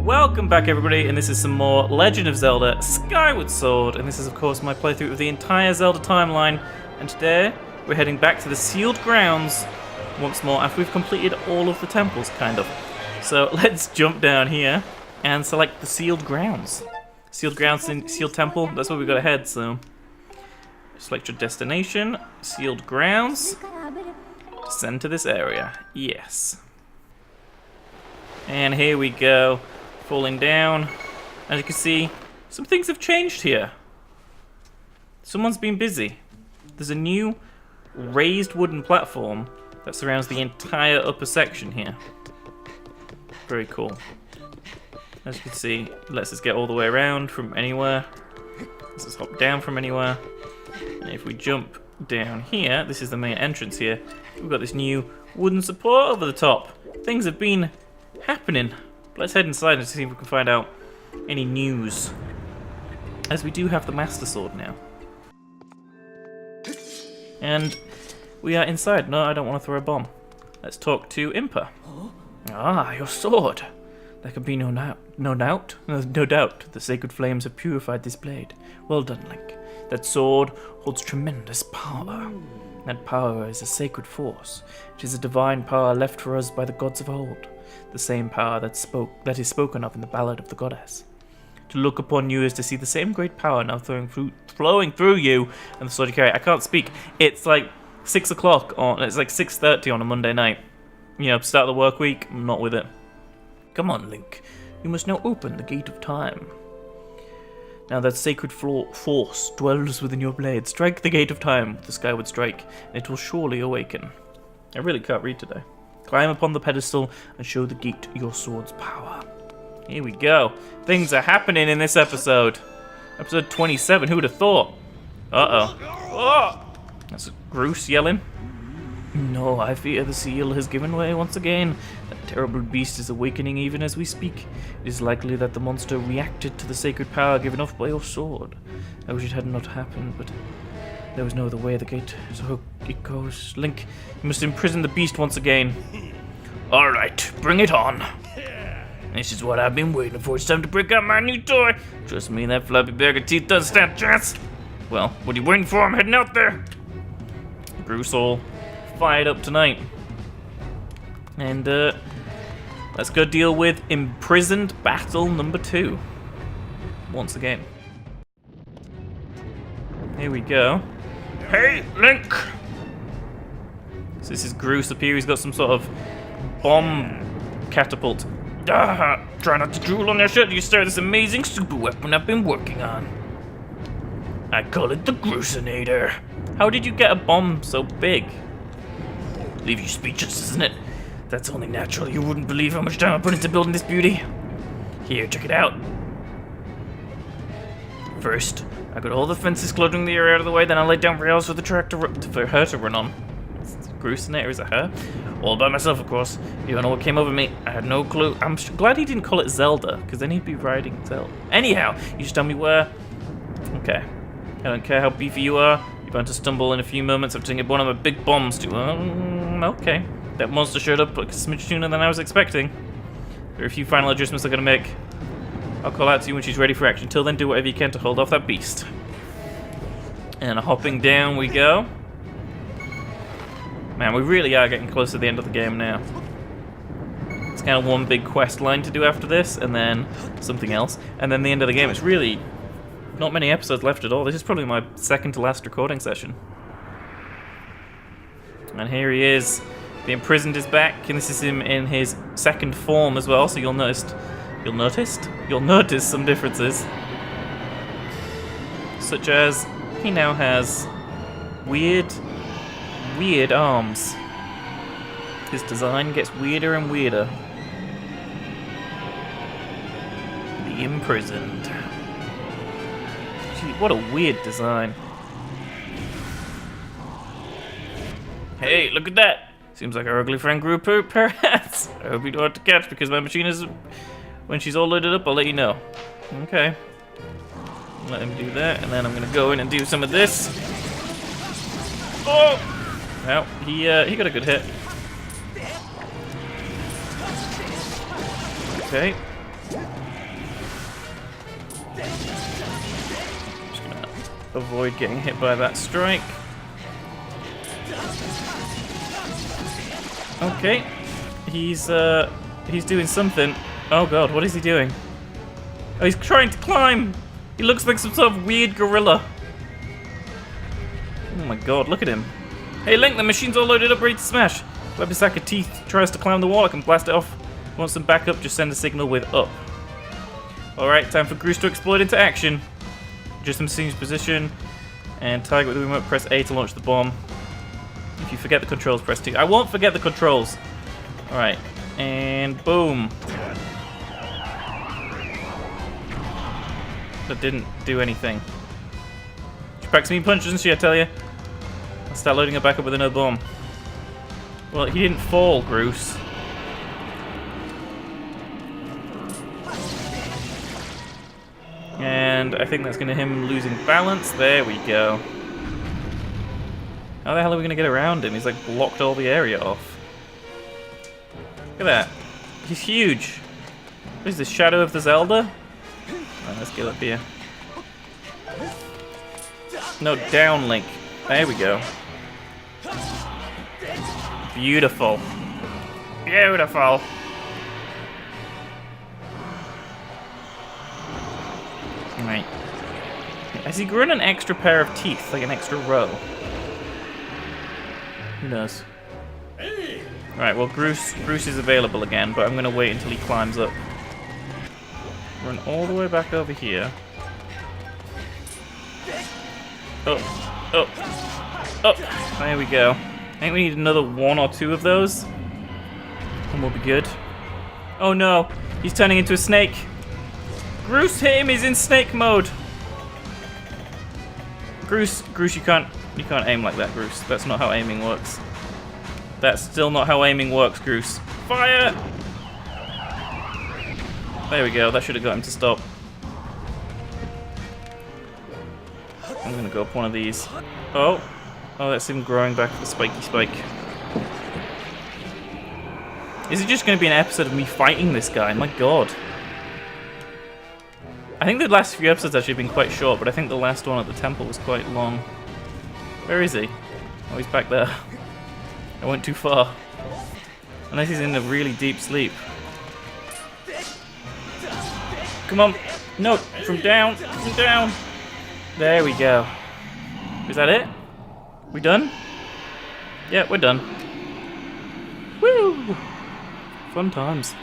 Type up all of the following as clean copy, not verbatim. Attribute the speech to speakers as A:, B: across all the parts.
A: Welcome back everybody, and this is some more Legend of Zelda Skyward Sword, and this is of course my playthrough of the entire Zelda Timeline, and today we're heading back to the sealed grounds once more after we've completed all of the temples, kind of. So let's jump down here and select the sealed grounds. Sealed grounds in sealed temple, that's where we got to head, so select your destination, sealed grounds, descend to this area, yes. And here we go. Falling down. As you can see, some things have changed here. Someone's been busy. There's a new raised wooden platform that surrounds the entire upper section here. Very cool. As you can see, it lets us get all the way around from anywhere. Lets us hop down from anywhere. And if we jump down here, this is the main entrance here, we've got this new wooden support over the top. Things have been happening. Let's head inside and see if we can find out any news. As we do have the Master Sword now. And we are inside. No, I don't want to throw a bomb. Let's talk to Impa. Ah, your sword. There can be no doubt. The sacred flames have purified this blade. Well done, Link. That sword holds tremendous power. That power is a sacred force. It is a divine power left for us by the gods of old. The same power that is spoken of in the Ballad of the Goddess. To look upon you is to see the same great power now flowing through you and the sword you carry. I can't speak. It's like 6 o'clock on. It's like 6:30 on a Monday night. You know, start of the work week. I'm not with it. Come on, Link. You must now open the gate of time. Now that sacred force dwells within your blade. Strike the gate of time with the skyward strike, and it will surely awaken. I really can't read today. Climb upon the pedestal and show the gate your sword's power. Here we go. Things are happening in this episode. Episode 27, who would have thought? Uh-oh. Oh! That's Groose yelling. No, I fear the seal has given way once again. That terrible beast is awakening even as we speak. It is likely that the monster reacted to the sacred power given off by your sword. I wish it had not happened, but there was no other way. The gate, so it goes. Link, you must imprison the beast once again. Alright, bring it on. This is what I've been waiting for. It's time to break out my new toy. Trust me, that floppy bag of teeth doesn't stand a chance. Well, what are you waiting for? I'm heading out there. Bruce all fired up tonight. And let's go deal with Imprisoned Battle number 2. Once again. Here we go. Hey, Link! So this is Groose up here. He's got some sort of bomb catapult. Try not to drool on your shirt. You stare at this amazing super weapon I've been working on. I call it the Groosinator. How did you get a bomb so big? Leave you speechless, isn't it? That's only natural. You wouldn't believe how much time I put into building this beauty. Here, check it out. First, I got all the fences cluttering the area out of the way, then I laid down rails for the track for her to run on. Groosinator, is it her? All by myself, of course. You don't know what came over me. I had no clue. I'm glad he didn't call it Zelda, because then he'd be riding Zelda. Anyhow, you just tell me where. Okay. I don't care how beefy you are. You're bound to stumble in a few moments after getting one of my big bombs to. Okay. That monster showed up a smidge sooner than I was expecting. There are a few final adjustments I'm going to make. I'll call out to you when she's ready for action. Till then, do whatever you can to hold off that beast. And hopping down we go. Man, we really are getting close to the end of the game now. It's kind of one big quest line to do after this, and then something else, and then the end of the game. It's really not many episodes left at all. This is probably my second to last recording session. And here he is. The Imprisoned is back, and this is him in his second form as well, so you'll notice some differences. Such as, he now has weird arms. His design gets weirder and weirder. The Imprisoned. Gee, what a weird design. Hey, look at that! Seems like our ugly friend grew a pair of hats. I hope you don't have to catch because my machine is... When she's all loaded up, I'll let you know. Okay. Let him do that, and then I'm gonna go in and do some of this. Oh! Well, he got a good hit. Okay. Just gonna avoid getting hit by that strike. Okay, he's doing something. Oh god, what is he doing? Oh, he's trying to climb. He looks like some sort of weird gorilla. Oh my god, look at him. Hey Link, the machine's all loaded up, ready to smash. Grab a sack of teeth, tries to climb the wall, I can blast it off. Want some backup, just send a signal with up. Alright, time for Groose to explode into action. Adjust the machine's position, and target with the remote, press A to launch the bomb. If you forget the controls, press 2. I won't forget the controls. Alright, and boom. That didn't do anything. She packs me punch, doesn't she, I tell you? I'll start loading her back up with another bomb. Well, he didn't fall, Groose. And I think that's going to him losing balance. There we go. How the hell are we going to get around him? He's like blocked all the area off. Look at that. He's huge. What is this, Shadow of the Zelda? Right, let's get up here. No, down, Link. There we go. Beautiful. Beautiful. Right. Has he grown an extra pair of teeth, like an extra row? Who knows? Right, well, Groose is available again, but I'm going to wait until he climbs up. Run all the way back over here. Oh, oh, oh, there we go. I think we need another 1 or 2 of those, and we'll be good. Oh no, he's turning into a snake. Groose, hit him, he's in snake mode. Groose, you can't aim like that, Groose. That's not how aiming works. That's still not how aiming works, Groose. Fire! There we go, that should have got him to stop. I'm gonna go up one of these. Oh, that's him growing back the spiky spike. Is it just gonna be an episode of me fighting this guy? My god. I think the last few episodes actually have been quite short, but I think the last one at the temple was quite long. Where is he? Oh, he's back there. I went too far. Unless he's in a really deep sleep. Come on. No, from down. From down. There we go. Is that it? We done? Yeah, we're done. Woo! Fun times.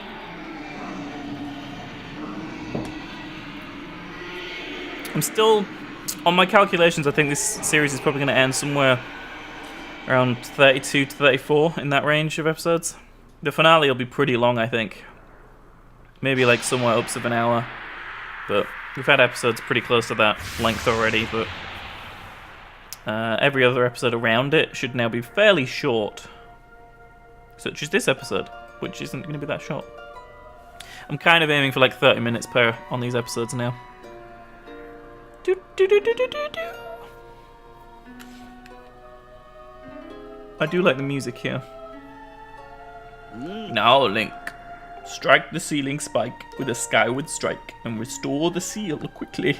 A: I'm still, on my calculations, I think this series is probably going to end somewhere around 32 to 34, in that range of episodes. The finale will be pretty long, I think. Maybe like somewhere up to an hour. But we've had episodes pretty close to that length already, but every other episode around it should now be fairly short. Such as this episode, which isn't going to be that short. I'm kind of aiming for like 30 minutes per on these episodes now. I do like the music here. Now, Link, strike the ceiling spike with a skyward strike and restore the seal quickly.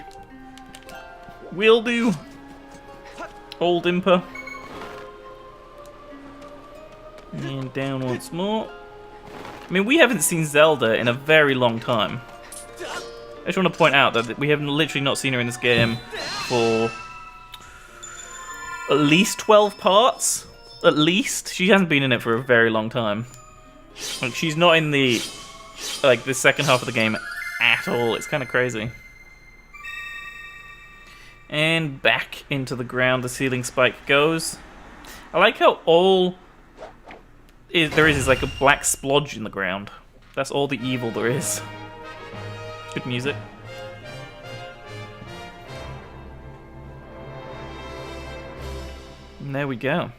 A: Will do. Hold Impa. And down once more. I mean, we haven't seen Zelda in a very long time. I just want to point out that we have literally not seen her in this game for at least 12 parts. At least. She hasn't been in it for a very long time. Like, she's not in the second half of the game at all. It's kind of crazy. And back into the ground the ceiling spike goes. I like how all there is like a black splodge in the ground. That's all the evil there is. Good music. And there we go.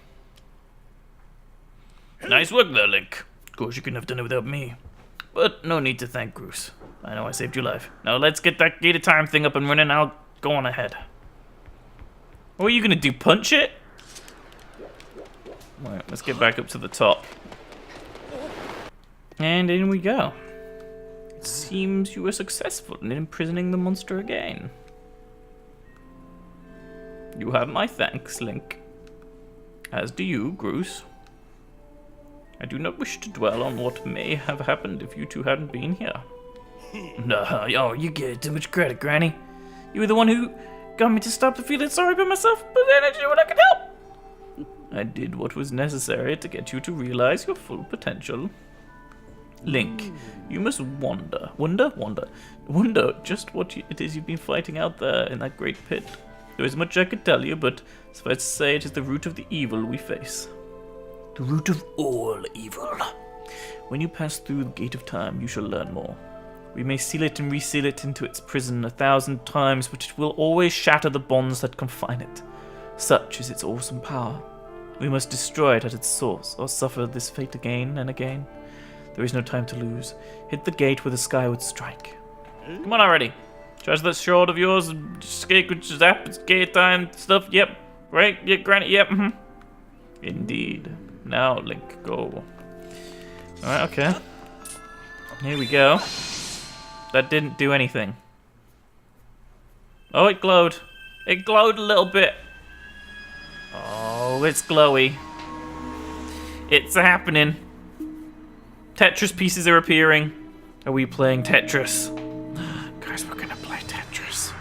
A: Nice work there, Link. Of course, you couldn't have done it without me. But no need to thank Groose. I know I saved your life. Now let's get that gate of time thing up and running. I'll go on ahead. What are you gonna do? Punch it? Right, let's get back up to the top. And in we go. It seems you were successful in imprisoning the monster again. You have my thanks, Link. As do you, Groose. I do not wish to dwell on what may have happened if you two hadn't been here. No, you get too much credit, Granny. You were the one who got me to stop feeling sorry about myself, but then I did what I could help. I did what was necessary to get you to realize your full potential. Link, you must wonder just what it is you've been fighting out there in that great pit. There is much I could tell you, but suffice to say it is the root of the evil we face. The root of all evil. When you pass through the gate of time, you shall learn more. We may seal it and reseal it into its prison 1,000 times, but it will always shatter the bonds that confine it. Such is its awesome power. We must destroy it at its source, or suffer this fate again and again. There is no time to lose. Hit the gate with a skyward strike. Come on already. Charge that sword of yours, zap, gate time stuff. Yep. Right? Yeah, Granny. Yep. Indeed. Now, Link, go. Alright, okay. Here we go. That didn't do anything. Oh, it glowed. It glowed a little bit. Oh, it's glowy. It's happening. Tetris pieces are appearing. Are we playing Tetris? Guys, we're gonna play Tetris.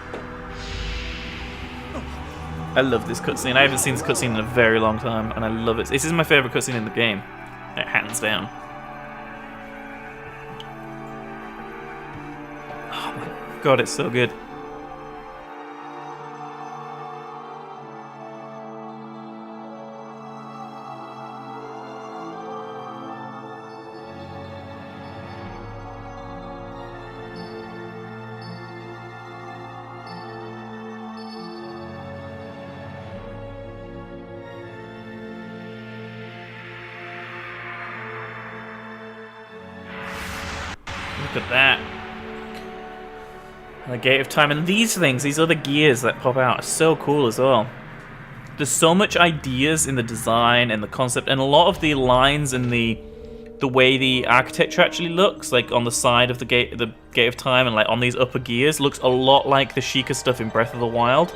A: I love this cutscene. I haven't seen this cutscene in a very long time, and I love it. This is my favorite cutscene in the game. Hands down. Oh my god, it's so good. Look at that. And the Gate of Time. And these things, these other gears that pop out are so cool as well. There's so much ideas in the design and the concept, and a lot of the lines and the way the architecture actually looks, like on the side of the Gate of Time and like on these upper gears, looks a lot like the Sheikah stuff in Breath of the Wild.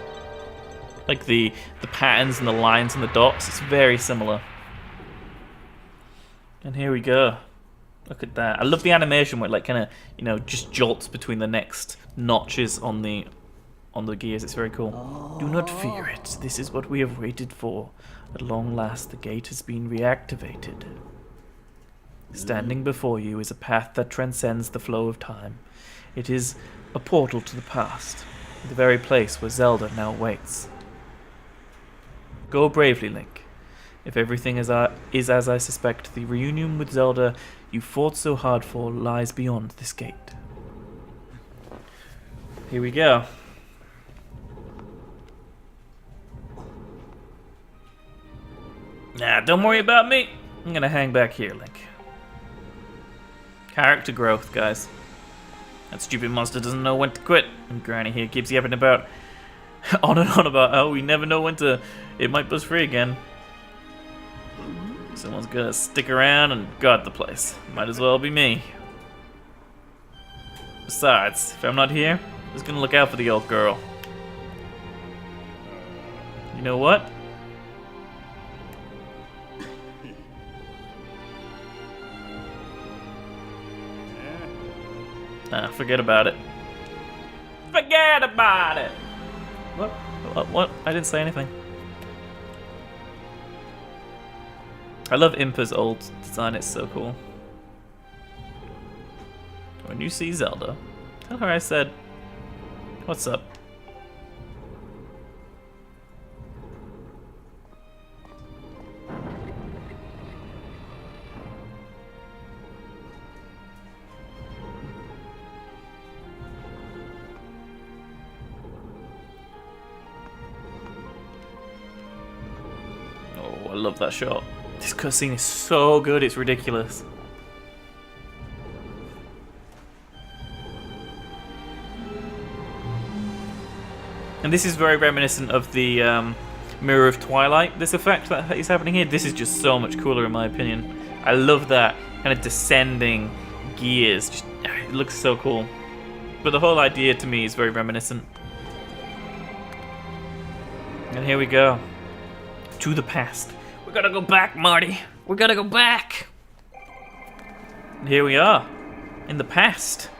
A: Like the patterns and the lines and the dots, it's very similar. And here we go. Look at that. I love the animation where it like kind of, you know, just jolts between the next notches on the gears. It's very cool. Do not fear it. This is what we have waited for. At long last, the gate has been reactivated. Standing before you is a path that transcends the flow of time. It is a portal to the past, the very place where Zelda now waits. Go bravely, Link. If everything is as I suspect, the reunion with Zelda you fought so hard for lies beyond this gate. Here we go. Nah, don't worry about me. I'm gonna hang back here, Link. Character growth, guys. That stupid monster doesn't know when to quit. And Granny here keeps yapping about on and on about how we never know when to. It might bust free again. Someone's gonna stick around and guard the place. Might as well be me. Besides, if I'm not here, who's gonna look out for the old girl? You know what? Forget about it. Forget about it! What? I didn't say anything. I love Impa's old design, it's so cool. When you see Zelda, tell her I said, what's up? Oh, I love that shot. This cutscene is so good, it's ridiculous. And this is very reminiscent of the Mirror of Twilight, this effect that is happening here. This is just so much cooler in my opinion. I love that kind of descending gears. It looks so cool. But the whole idea to me is very reminiscent. And here we go. To the past. We gotta go back, Marty. We gotta go back. And here we are. In the past.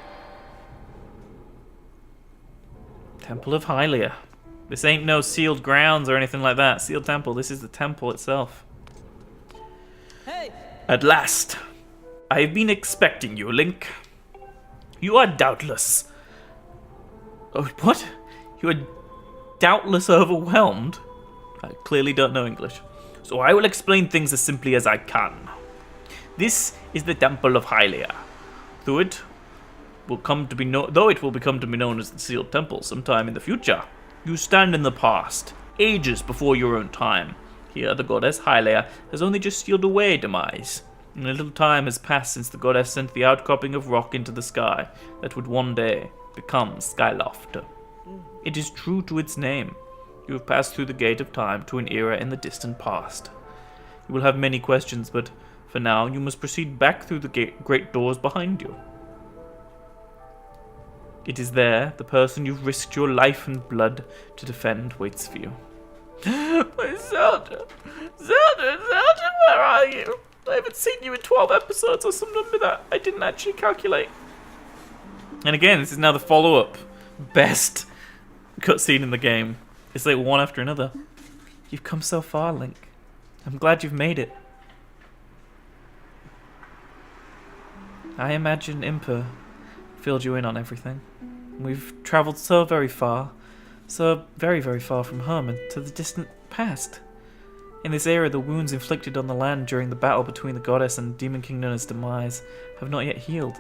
A: Temple of Hylia. This ain't no sealed grounds or anything like that. Sealed temple. This is the temple itself.
B: Hey.
A: At last. I have been expecting you, Link. You are doubtless... Oh, what? You are doubtless overwhelmed? I clearly don't know English. So I will explain things as simply as I can. This is the Temple of Hylia. Though it will become to be known as the Sealed Temple sometime in the future, you stand in the past, ages before your own time. Here, the goddess Hylia has only just sealed away demise. And a little time has passed since the goddess sent the outcropping of rock into the sky that would one day become Skyloft. It is true to its name. You have passed through the gate of time to an era in the distant past. You will have many questions, but for now you must proceed back through the great doors behind you. It is there the person you've risked your life and blood to defend waits for you. My Zelda! Zelda, where are you? I haven't seen you in 12 episodes or some number that I didn't actually calculate. And again, this is now the follow-up. Best cutscene in the game. It's like one after another. You've come so far, Link. I'm glad you've made it. I imagine Impa filled you in on everything. We've travelled so very far. So very, very far from home and to the distant past. In this era, the wounds inflicted on the land during the battle between the goddess and Demon King known as Demise have not yet healed.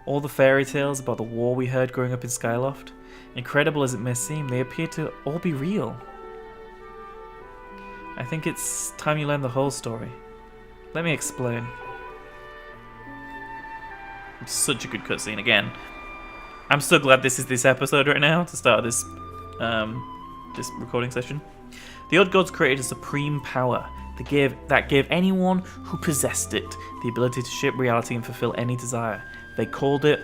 A: All the fairy tales about the war we heard growing up in Skyloft, incredible as it may seem, they appear to all be real. I think it's time you learn the whole story. Let me explain. It's such a good cutscene again. I'm so glad this is this episode right now to start this this recording session. The Odd Gods created a supreme power that gave anyone who possessed it the ability to shape reality and fulfill any desire. They called it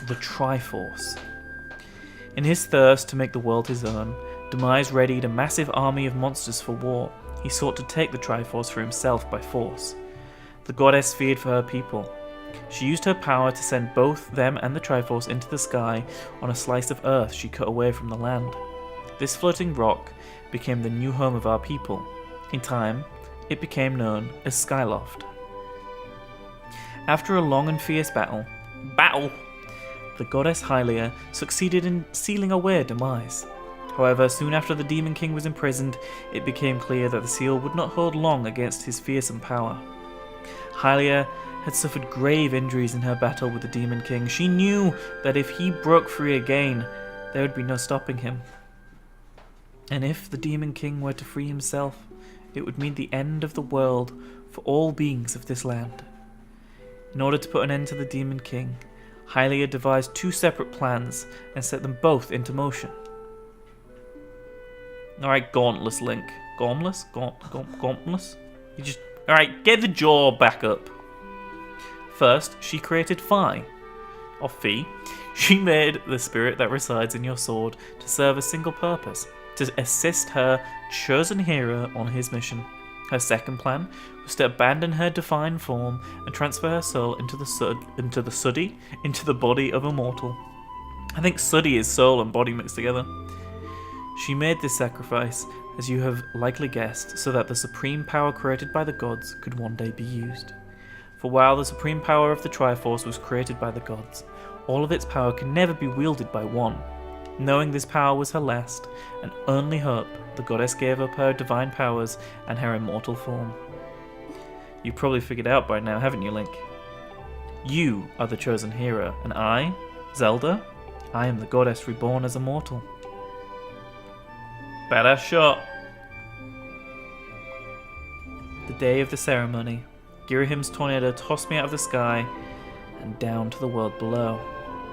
A: the Triforce. In his thirst to make the world his own, Demise readied a massive army of monsters for war. He sought to take the Triforce for himself by force. The goddess feared for her people. She used her power to send both them and the Triforce into the sky on a slice of earth she cut away from the land. This floating rock became the new home of our people. In time, it became known as Skyloft. After a long and fierce battle, the goddess Hylia succeeded in sealing away Demise. However, soon after the Demon King was imprisoned, it became clear that the seal would not hold long against his fearsome power. Hylia had suffered grave injuries in her battle with the Demon King. She knew that if he broke free again, there would be no stopping him. And if the Demon King were to free himself, it would mean the end of the world for all beings of this land. In order to put an end to the Demon King, Hylia devised two separate plans and set them both into motion. Alright, Gauntless Link. Gauntless? Gauntless? You just... Alright, get the jaw back up. First, she created Fi, or Fi. She made the spirit that resides in your sword to serve a single purpose, to assist her chosen hero on his mission. Her second plan was to abandon her divine form and transfer her soul into the body of a mortal. I think Suddy is soul and body mixed together. She made this sacrifice, as you have likely guessed, so that the supreme power created by the gods could one day be used. For while the supreme power of the Triforce was created by the gods, all of its power can never be wielded by one. Knowing this power was her last and only hope, the goddess gave up her divine powers and her immortal form. You've probably figured out by now, haven't you, Link? You are the chosen hero, and I, Zelda, I am the goddess reborn as a mortal. Badass shot. The day of the ceremony, Girahim's tornado tossed me out of the sky and down to the world below.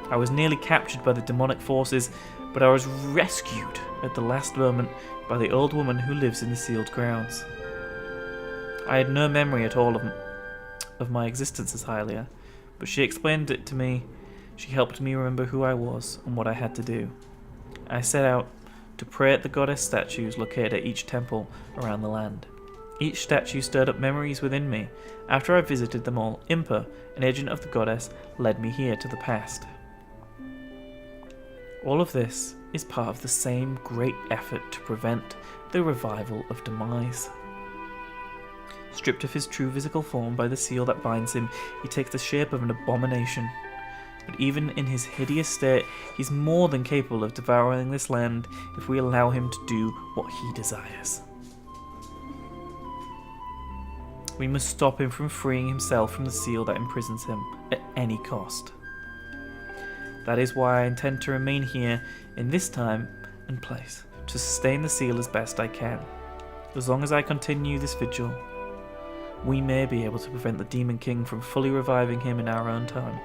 A: I was nearly captured by the demonic forces, but I was rescued at the last moment by the old woman who lives in the sealed grounds. I had no memory at all of my existence as Hylia, but she explained it to me She helped me remember who I was and what I had to do. I set out to pray at the goddess statues located at each temple around the land. Each statue stirred up memories within me. After I visited them all, Impa, an agent of the goddess, led me here to the past. All of this is part of the same great effort to prevent the revival of demise. Stripped of his true physical form by the seal that binds him, he takes the shape of an abomination. But even in his hideous state, he's more than capable of devouring this land if we allow him to do what he desires. We must stop him from freeing himself from the seal that imprisons him at any cost. That is why I intend to remain here in this time and place, to sustain the seal as best I can. As long as I continue this vigil, we may be able to prevent the Demon King from fully reviving him in our own time.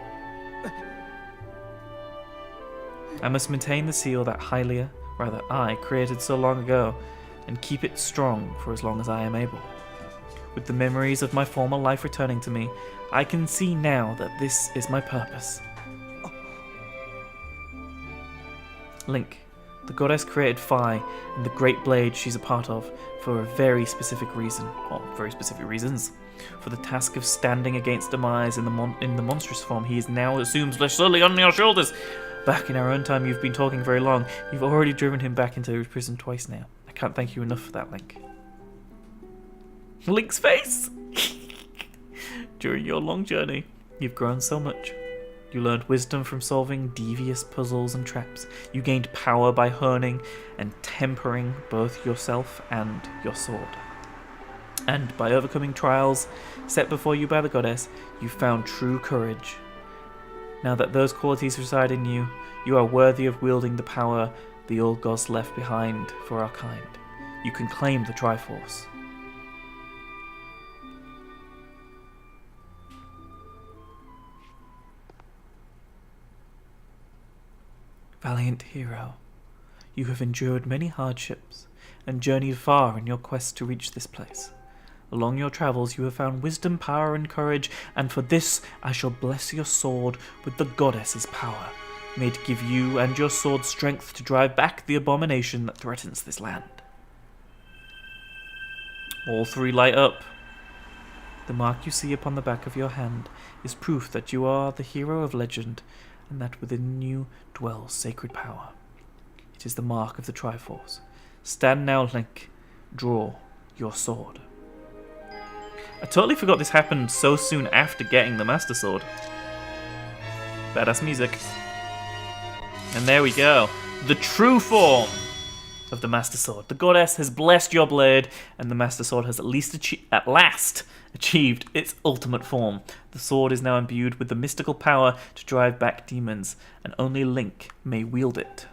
A: I must maintain the seal that I created so long ago, and keep it strong for as long as I am able. With the memories of my former life returning to me, I can see now that this is my purpose. Link, the goddess created Fi and the great blade she's a part of for a very specific reason, or very specific reasons. For the task of standing against demise in the monstrous form he is now assumes lies solely on your shoulders. Back in our own time, you've been talking very long. You've already driven him back into his prison twice now. I can't thank you enough for that, Link. Link's face! During your long journey, you've grown so much. You learned wisdom from solving devious puzzles and traps. You gained power by honing and tempering both yourself and your sword. And by overcoming trials set before you by the goddess, you found true courage. Now that those qualities reside in you, you are worthy of wielding the power the old gods left behind for our kind. You can claim the Triforce. Valiant hero, you have endured many hardships and journeyed far in your quest to reach this place. Along your travels you have found wisdom, power and courage, and for this I shall bless your sword with the goddess's power. May it give you and your sword strength to drive back the abomination that threatens this land. All three light up. The mark you see upon the back of your hand is proof that you are the hero of legend, and that within you dwells sacred power. It is the mark of the Triforce. Stand now, Link. Draw your sword. I totally forgot this happened so soon after getting the Master Sword. Badass music. And there we go. The true form of the Master Sword. The goddess has blessed your blade, and the Master Sword has at last achieved its ultimate form. The sword is now imbued with the mystical power to drive back demons, and only Link may wield it.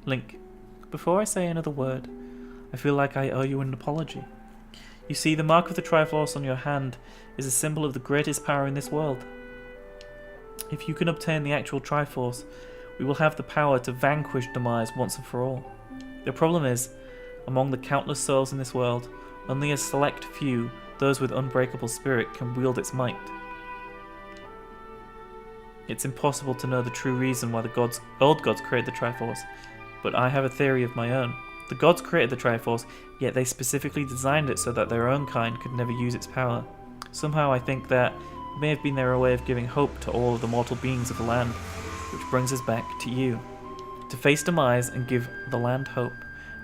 A: Link, before I say another word, I feel like I owe you an apology. You see, the mark of the Triforce on your hand is a symbol of the greatest power in this world. If you can obtain the actual Triforce, we will have the power to vanquish demise once and for all. The problem is, among the countless souls in this world, only a select few, those with unbreakable spirit, can wield its might. It's impossible to know the true reason why the old gods created the Triforce, but I have a theory of my own. The gods created the Triforce, yet they specifically designed it so that their own kind could never use its power. Somehow I think that it may have been their way of giving hope to all of the mortal beings of the land, which brings us back to you. To face demise and give the land hope,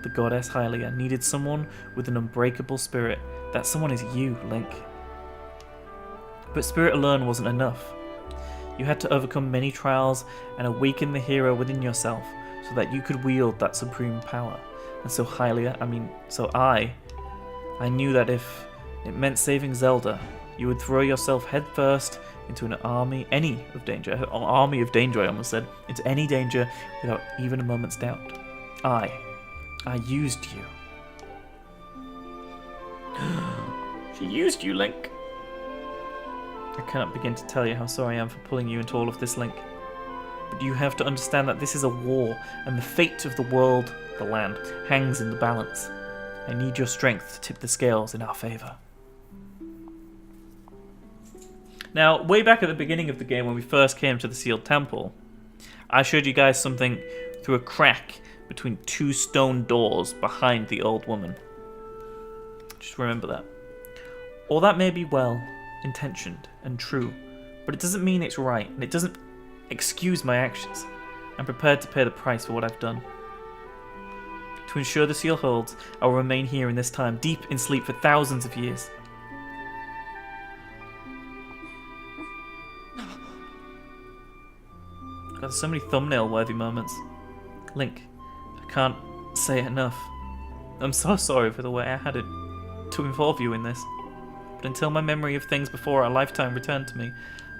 A: the goddess Hylia needed someone with an unbreakable spirit. That someone is you, Link. But spirit alone wasn't enough. You had to overcome many trials and awaken the hero within yourself so that you could wield that supreme power. And so I knew that if it meant saving Zelda, you would throw yourself headfirst into an army of danger, I almost said, into any danger without even a moment's doubt. I used you. She used you, Link. I cannot begin to tell you how sorry I am for pulling you into all of this, Link. But you have to understand that this is a war, and the fate of the world, the land, hangs in the balance. I need your strength to tip the scales in our favor. Now, way back at the beginning of the game when we first came to the sealed temple, I showed you guys something through a crack between two stone doors behind the old woman. Just remember that. All that may be well-intentioned and true, but it doesn't mean it's right, and it doesn't excuse my actions. I'm prepared to pay the price for what I've done. To ensure the seal holds, I will remain here in this time, deep in sleep for thousands of years. Got so many thumbnail-worthy moments. Link, I can't say it enough. I'm so sorry for the way I had it to involve you in this. But until my memory of things before our lifetime returned to me,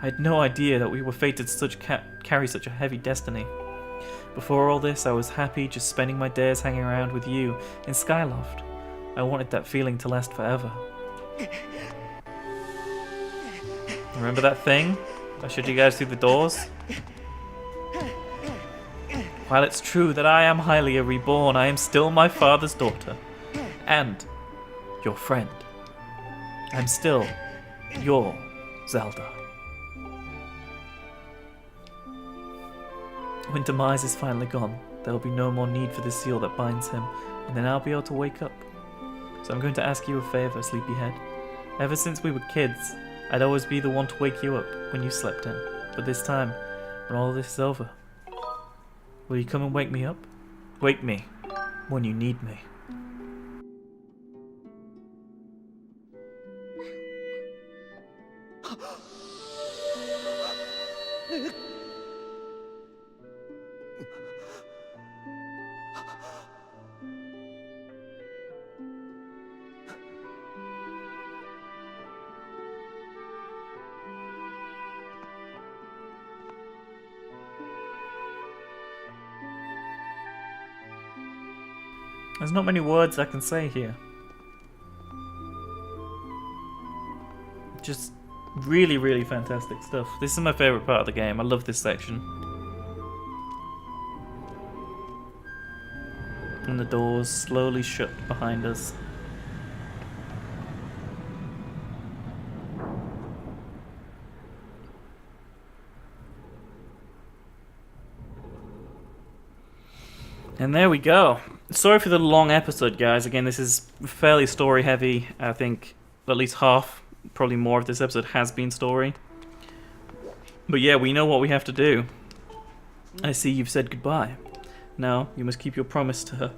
A: I had no idea that we were fated to carry such a heavy destiny. Before all this, I was happy just spending my days hanging around with you in Skyloft. I wanted that feeling to last forever. Remember that thing I showed you guys through the doors? While it's true that I am Hylia reborn, I am still my father's daughter. And your friend. I'm still your Zelda. When Demise is finally gone, there will be no more need for the seal that binds him, and then I'll be able to wake up. So I'm going to ask you a favor, sleepyhead. Ever since we were kids, I'd always be the one to wake you up when you slept in. But this time, when all this is over, will you come and wake me up? Wake me when you need me. There's not many words I can say here. Just really, really fantastic stuff. This is my favourite part of the game. I love this section. And the doors slowly shut behind us. And there we go. Sorry for the long episode, guys. Again, this is fairly story heavy. I think at least half, probably more of this episode has been story. But yeah, we know what we have to do. I see you've said goodbye. Now, you must keep your promise to her.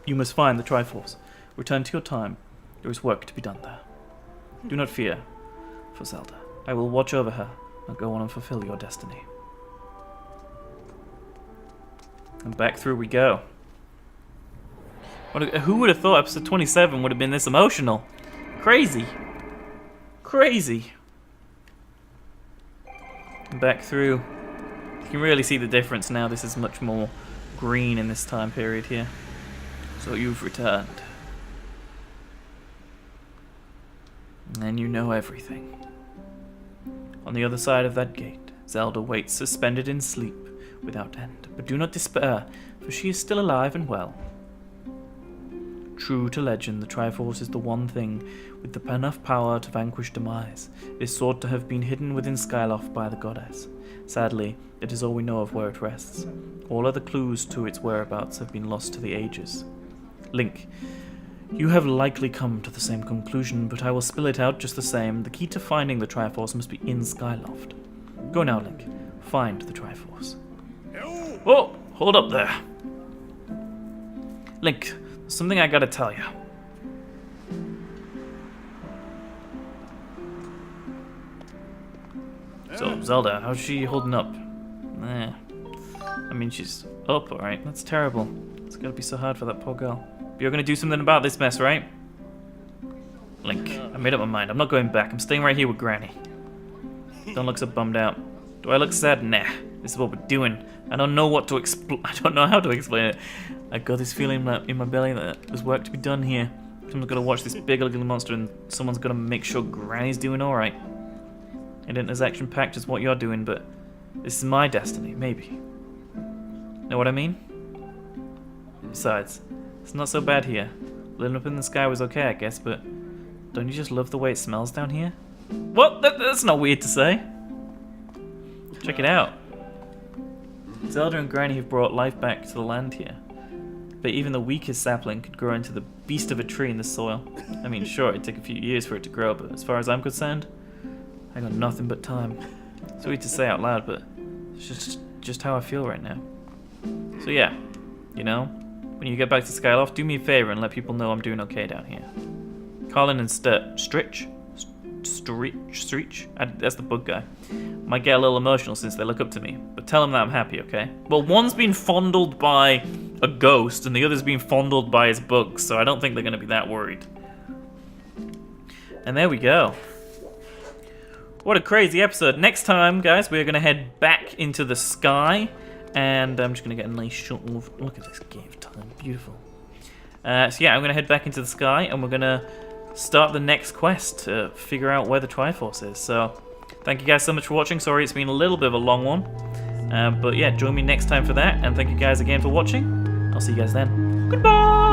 A: You must find the Triforce. Return to your time. There is work to be done there. Do not fear for Zelda. I will watch over her and go on and fulfill your destiny. And back through we go. Who would have thought episode 27 would have been this emotional? Crazy. Crazy. And back through. You can really see the difference now. This is much more green in this time period here. So you've returned. And you know everything. On the other side of that gate, Zelda waits suspended in sleep without end. But do not despair, for she is still alive and well. True to legend, the Triforce is the one thing with enough power to vanquish Demise. It is thought to have been hidden within Skyloft by the goddess. Sadly, it is all we know of where it rests. All other clues to its whereabouts have been lost to the ages. Link, you have likely come to the same conclusion, but I will spill it out just the same. The key to finding the Triforce must be in Skyloft. Go now, Link. Find the Triforce. Whoa! Hold up there. Link, there's something I gotta tell you. So, Zelda, how's she holding up? I mean, she's up, alright. That's terrible. It's gotta be so hard for that poor girl. But you're gonna do something about this mess, right? Link, I made up my mind. I'm not going back. I'm staying right here with Granny. Don't look so bummed out. Do I look sad? Nah. This is what we're doing. I don't know what to I don't know how to explain it. I got this feeling in my belly that there's work to be done here. Someone's gonna watch this big ugly monster and someone's gonna make sure Granny's doing alright. It isn't as action-packed as what you're doing, but this is my destiny, maybe. Know what I mean? Besides, it's not so bad here. Living up in the sky was okay, I guess, but don't you just love the way it smells down here? What? That's not weird to say. Check it out. Zelda and Granny have brought life back to the land here. But even the weakest sapling could grow into the beast of a tree in the soil. I mean, sure, it'd take a few years for it to grow, but as far as I'm concerned, I got nothing but time. It's weird to say out loud, but it's just how I feel right now. So yeah, you know, when you get back to Skyloft, do me a favor and let people know I'm doing okay down here. Colin and Stritch, that's the bug guy, might get a little emotional since they look up to me, but tell them that I'm happy, okay? Well, one's been fondled by a ghost and the other's been fondled by his bugs, so I don't think they're going to be that worried. And there we go. What a crazy episode. Next time, guys, we're going to head back into the sky, and I'm just going to get a nice shot of... Look at this cave time. Beautiful. So yeah, I'm going to head back into the sky, and we're going to start the next quest to figure out where the Triforce is. So, thank you guys so much for watching. Sorry it's been a little bit of a long one. But yeah, join me next time for that, and thank you guys again for watching. I'll see you guys then. Goodbye!